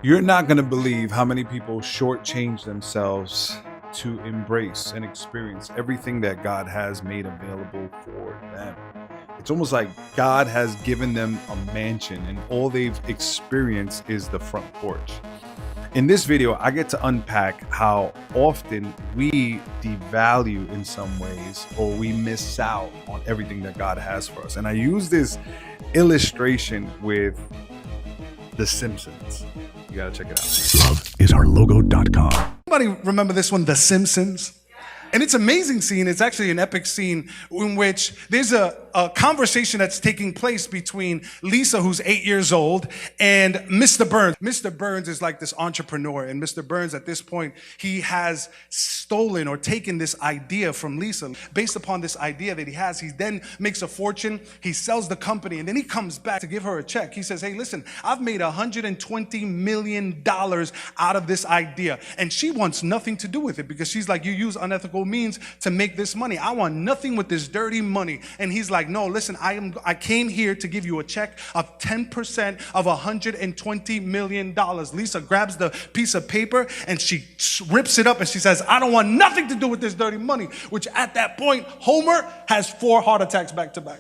You're not going to believe how many people shortchange themselves to embrace and experience everything that God has made available for them. It's almost like God has given them a mansion and all they've experienced is the front porch. In this video, I get to unpack how often we devalue in some ways or we miss out on everything that God has for us. And I use this illustration with The Simpsons. You gotta check it out. LoveisOurlogo.com. Anybody remember this one, The Simpsons? And it's an amazing scene. It's actually an epic scene in which there's a conversation that's taking place between Lisa, who's 8 years old, and Mr. Burns. Mr. Burns is like this entrepreneur, and Mr. Burns, at this point, he has stolen or taken this idea from Lisa. Based upon this idea that he has, he then makes a fortune, he sells the company, and then he comes back to give her a check. He says, hey, listen, I've made $120 million out of this idea. And she wants nothing to do with it because she's like, you use unethical means to make this money. I want nothing with this dirty money. And he's like, no, listen, I came here to give you a check of 10% of $120 million. Lisa grabs the piece of paper and she rips it up and she says, I don't want nothing to do with this dirty money, which at that point, Homer has 4 heart attacks back to back.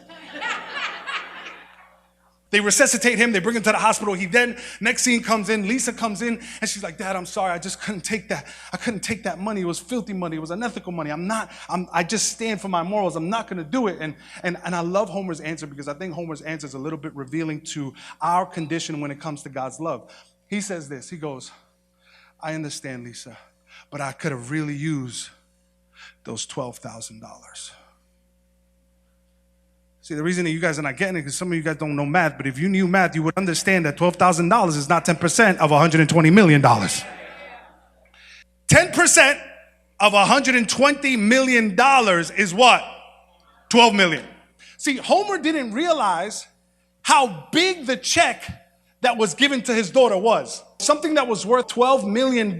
They resuscitate him. They bring him to the hospital. He then, next scene comes in. Lisa comes in and she's like, Dad, I'm sorry. I just couldn't take that. I couldn't take that money. It was filthy money. It was unethical money. I just stand for my morals. I'm not going to do it. And I love Homer's answer because I think Homer's answer is a little bit revealing to our condition when it comes to God's love. He says this. He goes, I understand, Lisa, but I could have really used those $12,000. See, the reason that you guys are not getting it is some of you guys don't know math, but if you knew math, you would understand that $12,000 is not 10% of $120 million. 10% of $120 million is what? 12 million. See, Homer didn't realize how big the check that was given to his daughter was. Something that was worth $12 million,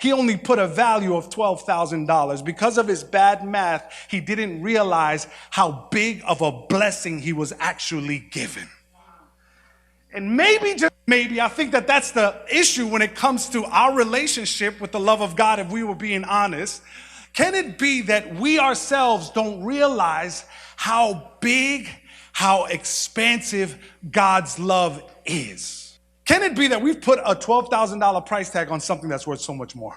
he only put a value of $12,000. Because of his bad math, he didn't realize how big of a blessing he was actually given. And maybe, just maybe, I think that that's the issue when it comes to our relationship with the love of God, if we were being honest. Can it be that we ourselves don't realize how big, how expansive God's love is? Can it be that we've put a $12,000 price tag on something that's worth so much more?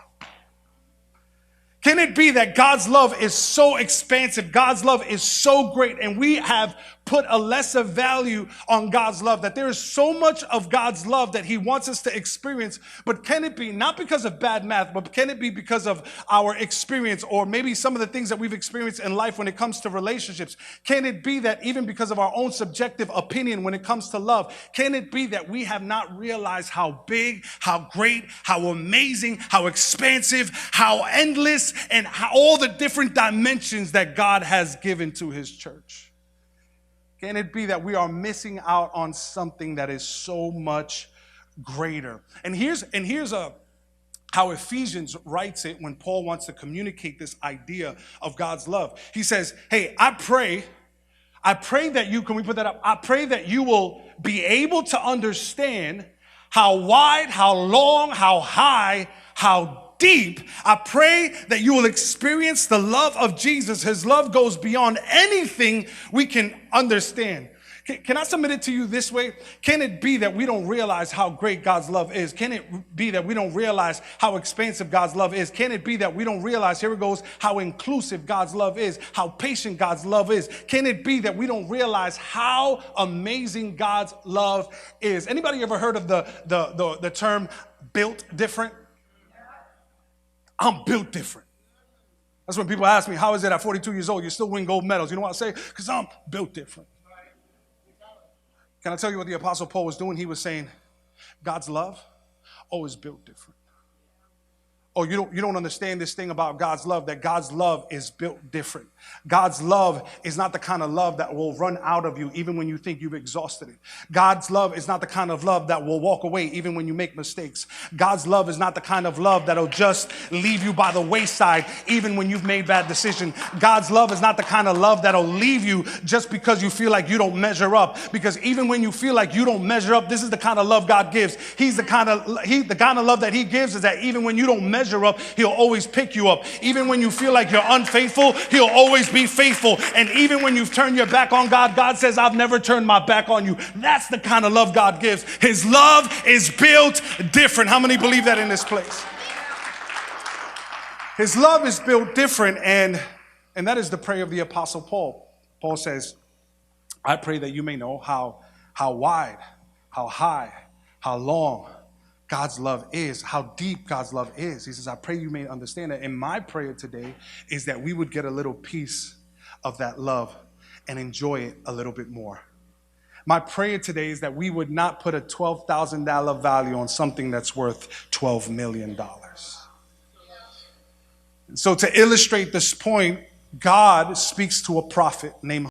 Can it be that God's love is so expansive, God's love is so great, and we have put a lesser value on God's love, that there is so much of God's love that he wants us to experience? But can it be, not because of bad math, but can it be because of our experience, or maybe some of the things that we've experienced in life when it comes to relationships? Can it be that even because of our own subjective opinion when it comes to love, can it be that we have not realized how big, how great, how amazing, how expansive, how endless, and how all the different dimensions that God has given to his church? Can it be that we are missing out on something that is so much greater? And here's how Ephesians writes it when Paul wants to communicate this idea of God's love. He says, hey, I pray that you, can we put that up? I pray that you will be able to understand how wide, how long, how high, how deep. I pray that you will experience the love of Jesus. His love goes beyond anything we can understand. Can I submit it to you this way? Can it be that we don't realize how great God's love is? Can it be that we don't realize how expansive God's love is? Can it be that we don't realize, here it goes, how inclusive God's love is, how patient God's love is? Can it be that we don't realize how amazing God's love is? Anybody ever heard of the term built different? I'm built different. That's when people ask me, how is it at 42 years old you still win gold medals? You know what I say? Because I'm built different. Can I tell you what the Apostle Paul was doing? He was saying, God's love, is built different. Oh, you don't understand this thing about God's love, that God's love is built different. God's love is not the kind of love that will run out of you even when you think you've exhausted it. God's love is not the kind of love that will walk away even when you make mistakes. God's love is not the kind of love that'll just leave you by the wayside even when you've made bad decisions. God's love is not the kind of love that'll leave you just because you feel like you don't measure up. Because even when you feel like you don't measure up, this is the kind of love God gives. The kind of love that he gives is that even when you don't measure up, he'll always pick you up. Even when you feel like you're unfaithful, he'll always be faithful. And even when you've turned your back on God, God says, I've never turned my back on you. That's the kind of love God gives. His love is built different. How many believe that in this place? His love is built different, and that is the prayer of the Apostle Paul. Paul says, I pray that you may know how wide, how high, how long God's love is, how deep God's love is. He says, I pray you may understand that. And my prayer today is that we would get a little piece of that love and enjoy it a little bit more. My prayer today is that we would not put a $12,000 value on something that's worth $12 million. So to illustrate this point, God speaks to a prophet named